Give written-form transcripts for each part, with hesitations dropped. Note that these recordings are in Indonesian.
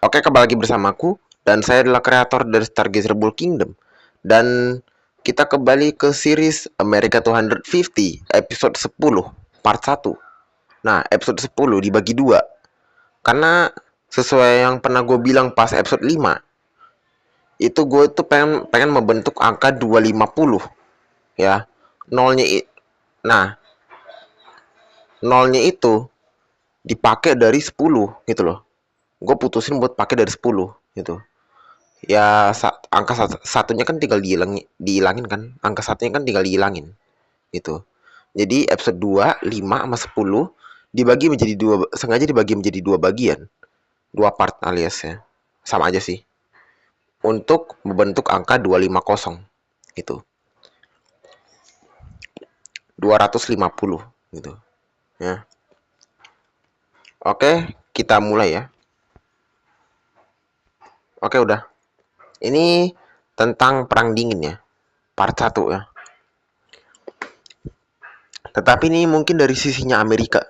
Oke, kembali lagi bersamaku dan saya adalah kreator dari Stargazer Bull Kingdom. Dan kita kembali ke series America 250 episode 10 part 1. Nah, episode 10 dibagi dua. Karena sesuai yang pernah gue bilang pas episode 5, itu gue tuh pengen pengen membentuk angka 250 ya. Nolnya nah, nolnya itu dipakai dari 10 gitu loh. Gue putusin buat pakai dari 10 gitu. Ya angka satunya kan tinggal dihilangin kan, angka satunya kan tinggal dihilangin gitu. Jadi episode 2 5 sama 10 dibagi menjadi dua, sengaja dibagi menjadi dua bagian, dua part alias ya, sama aja sih, untuk membentuk angka 250 gitu, 250 gitu ya. Oke, kita mulai ya. Oke, udah, ini tentang perang dingin ya, part 1 ya. Tetapi ini mungkin dari sisinya Amerika.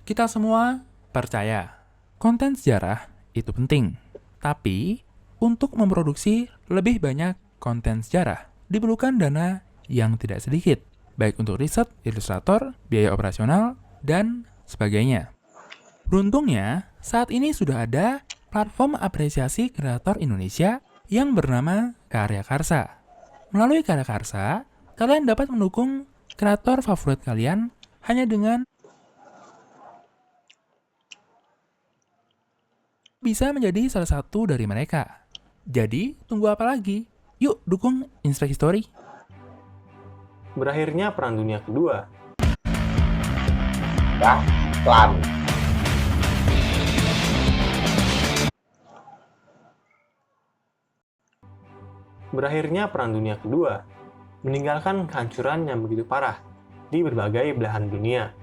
Kita semua percaya konten sejarah itu penting. Tapi, untuk memproduksi lebih banyak konten sejarah, diperlukan dana yang tidak sedikit, baik untuk riset, ilustrator, biaya operasional, dan sebagainya. Beruntungnya, saat ini sudah ada platform apresiasi kreator Indonesia yang bernama Karya Karsa. Melalui Karya Karsa, kalian dapat mendukung kreator favorit kalian hanya dengan bisa menjadi salah satu dari mereka. Jadi, tunggu apa lagi? Yuk dukung Inspek History. Berakhirnya Perang Dunia Kedua. Pelan. Berakhirnya Perang Dunia Kedua meninggalkan kehancuran yang begitu parah di berbagai belahan dunia.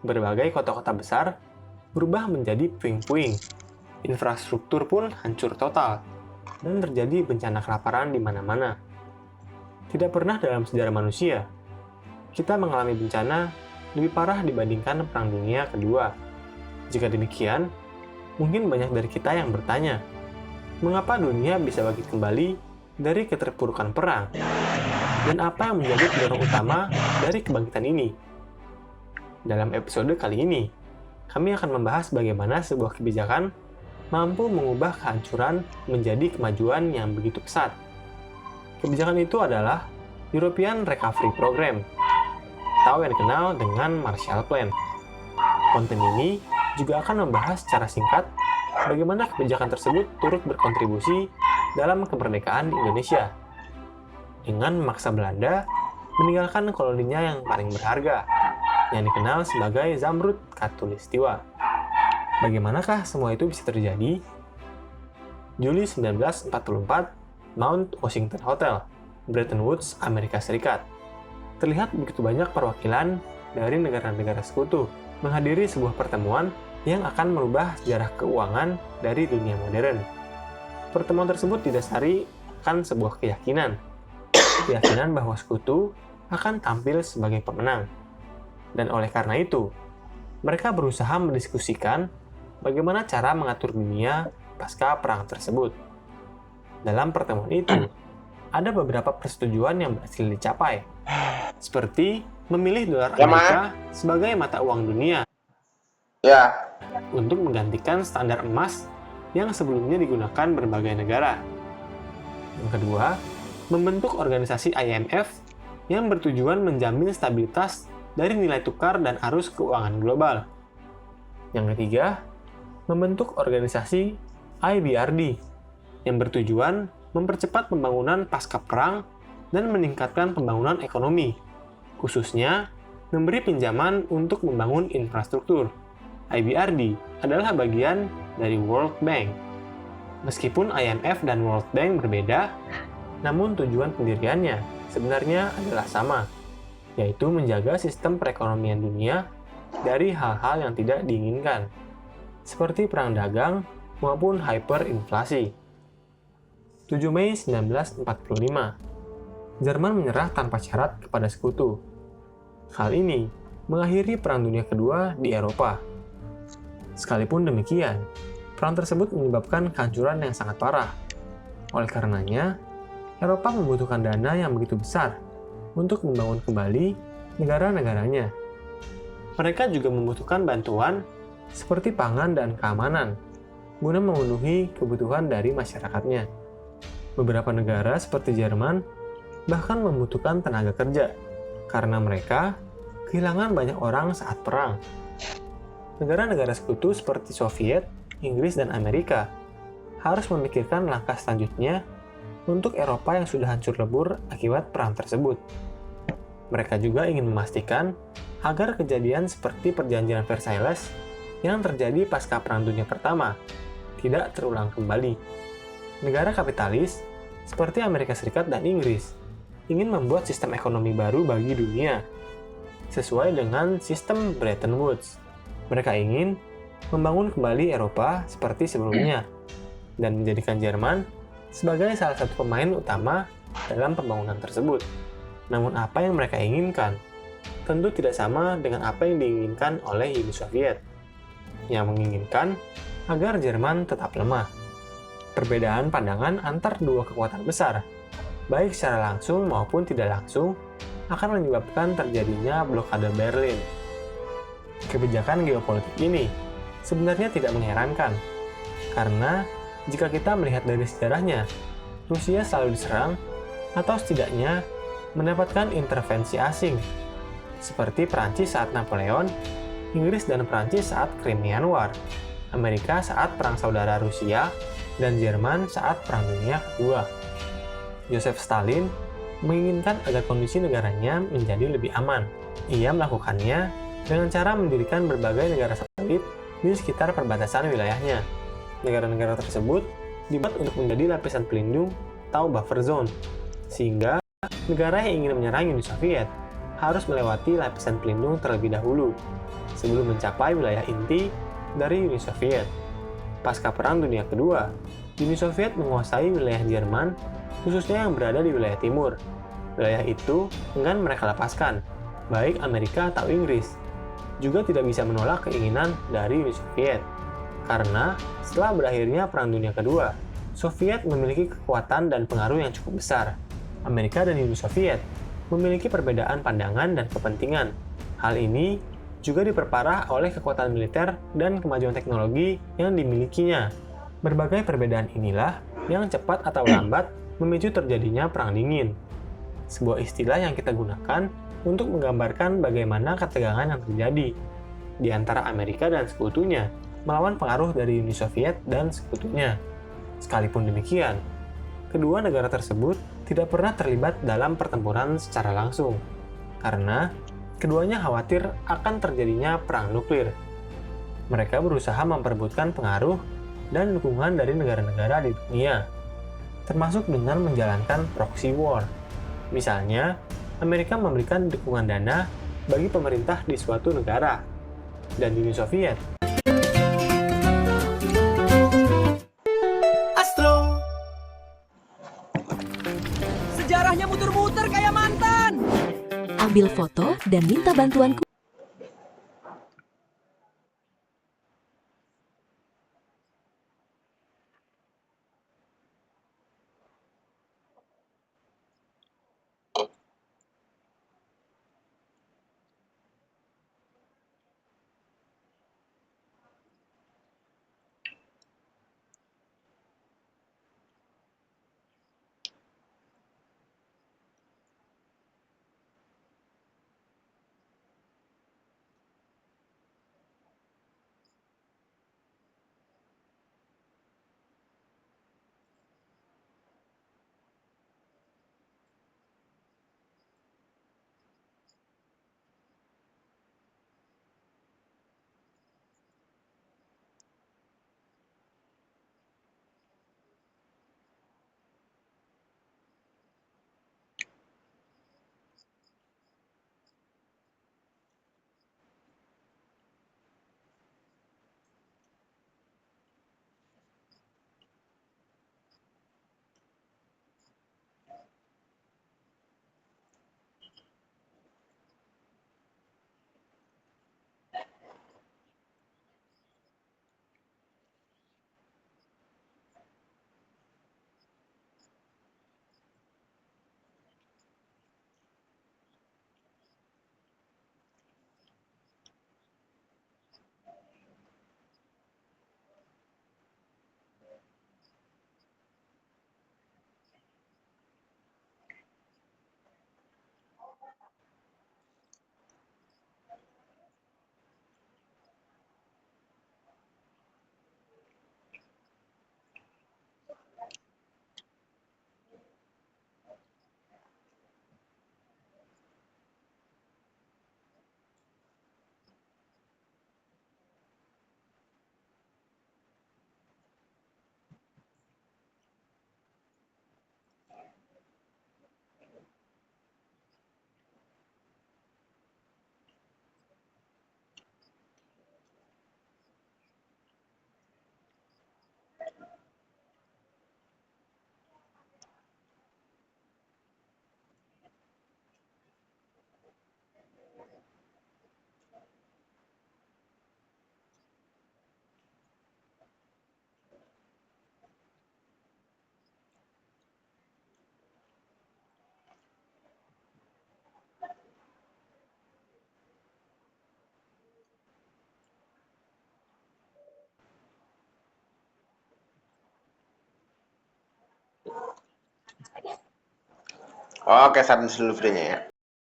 Berbagai kota-kota besar berubah menjadi puing-puing. Infrastruktur pun hancur total, dan terjadi bencana kelaparan di mana-mana. Tidak pernah dalam sejarah manusia, kita mengalami bencana lebih parah dibandingkan Perang Dunia Kedua. Jika demikian, mungkin banyak dari kita yang bertanya, mengapa dunia bisa bangkit kembali dari keterpurukan perang? Dan apa yang menjadi pendorong utama dari kebangkitan ini? Dalam episode kali ini, kami akan membahas bagaimana sebuah kebijakan mampu mengubah kehancuran menjadi kemajuan yang begitu pesat. Kebijakan itu adalah European Recovery Program, atau yang dikenal dengan Marshall Plan. Konten ini juga akan membahas secara singkat bagaimana kebijakan tersebut turut berkontribusi dalam kemerdekaan Indonesia, dengan memaksa Belanda meninggalkan koloninya yang paling berharga, yang dikenal sebagai Zamrud Khatulistiwa. Bagaimanakah semua itu bisa terjadi? Juli 1944, Mount Washington Hotel, Bretton Woods, Amerika Serikat. Terlihat begitu banyak perwakilan dari negara-negara sekutu menghadiri sebuah pertemuan yang akan merubah sejarah keuangan dari dunia modern. Pertemuan tersebut didasari akan sebuah keyakinan bahwa sekutu akan tampil sebagai pemenang. Dan oleh karena itu, mereka berusaha mendiskusikan bagaimana cara mengatur dunia pasca perang tersebut. Dalam pertemuan itu, ada beberapa persetujuan yang berhasil dicapai, seperti memilih dolar Amerika sebagai mata uang dunia untuk menggantikan standar emas yang sebelumnya digunakan berbagai negara. Yang kedua, membentuk organisasi IMF yang bertujuan menjamin stabilitas dari nilai tukar dan arus keuangan global. Yang ketiga, membentuk organisasi IBRD yang bertujuan mempercepat pembangunan pasca perang dan meningkatkan pembangunan ekonomi, khususnya memberi pinjaman untuk membangun infrastruktur. IBRD adalah bagian dari World Bank. Meskipun IMF dan World Bank berbeda, namun tujuan pendiriannya sebenarnya adalah sama, yaitu menjaga sistem perekonomian dunia dari hal-hal yang tidak diinginkan, seperti perang dagang maupun hyperinflasi. 7 Mei 1945, Jerman menyerah tanpa syarat kepada sekutu. Hal ini mengakhiri Perang Dunia Kedua di Eropa. Sekalipun demikian, perang tersebut menyebabkan kehancuran yang sangat parah. Oleh karenanya, Eropa membutuhkan dana yang begitu besar untuk membangun kembali negara-negaranya. Mereka juga membutuhkan bantuan seperti pangan dan keamanan guna memenuhi kebutuhan dari masyarakatnya. Beberapa negara seperti Jerman bahkan membutuhkan tenaga kerja karena mereka kehilangan banyak orang saat perang. Negara-negara sekutu seperti Soviet, Inggris, dan Amerika harus memikirkan langkah selanjutnya untuk Eropa yang sudah hancur lebur akibat perang tersebut. Mereka juga ingin memastikan agar kejadian seperti Perjanjian Versailles yang terjadi pasca Perang Dunia Pertama tidak terulang kembali. Negara kapitalis seperti Amerika Serikat dan Inggris ingin membuat sistem ekonomi baru bagi dunia, sesuai dengan sistem Bretton Woods. Mereka ingin membangun kembali Eropa seperti sebelumnya, dan menjadikan Jerman sebagai salah satu pemain utama dalam pembangunan tersebut. Namun apa yang mereka inginkan tentu tidak sama dengan apa yang diinginkan oleh Uni Soviet, yang menginginkan agar Jerman tetap lemah. Perbedaan pandangan antar dua kekuatan besar, baik secara langsung maupun tidak langsung, akan menyebabkan terjadinya blokade Berlin. Kebijakan geopolitik ini sebenarnya tidak mengherankan, karena jika kita melihat dari sejarahnya, Rusia selalu diserang atau setidaknya mendapatkan intervensi asing, seperti Prancis saat Napoleon, Inggris dan Prancis saat Crimean War, Amerika saat Perang Saudara Rusia, dan Jerman saat Perang Dunia Kedua. Joseph Stalin menginginkan agar kondisi negaranya menjadi lebih aman. Ia melakukannya dengan cara mendirikan berbagai negara satelit di sekitar perbatasan wilayahnya. Negara-negara tersebut dibuat untuk menjadi lapisan pelindung atau buffer zone, sehingga negara yang ingin menyerang Uni Soviet harus melewati lapisan pelindung terlebih dahulu sebelum mencapai wilayah inti dari Uni Soviet. Pasca Perang Dunia Kedua, Uni Soviet menguasai wilayah Jerman, khususnya yang berada di wilayah timur. Wilayah itu enggan mereka lepaskan, baik Amerika atau Inggris. Juga tidak bisa menolak keinginan dari Uni Soviet, karena setelah berakhirnya Perang Dunia Kedua, Soviet memiliki kekuatan dan pengaruh yang cukup besar. Amerika dan Uni Soviet memiliki perbedaan pandangan dan kepentingan. Hal ini juga diperparah oleh kekuatan militer dan kemajuan teknologi yang dimilikinya. Berbagai perbedaan inilah yang cepat atau lambat memicu terjadinya Perang Dingin. Sebuah istilah yang kita gunakan untuk menggambarkan bagaimana ketegangan yang terjadi di antara Amerika dan sekutunya melawan pengaruh dari Uni Soviet dan sekutunya. Sekalipun demikian, kedua negara tersebut tidak pernah terlibat dalam pertempuran secara langsung, karena keduanya khawatir akan terjadinya perang nuklir. Mereka berusaha memperebutkan pengaruh dan dukungan dari negara-negara di dunia, termasuk dengan menjalankan proxy war. Misalnya, Amerika memberikan dukungan dana bagi pemerintah di suatu negara, dan Uni Soviet Astro. Sejarahnya muter-muter kayak mantan. Ambil foto dan minta bantuan Oke, submit dulu videonya ya.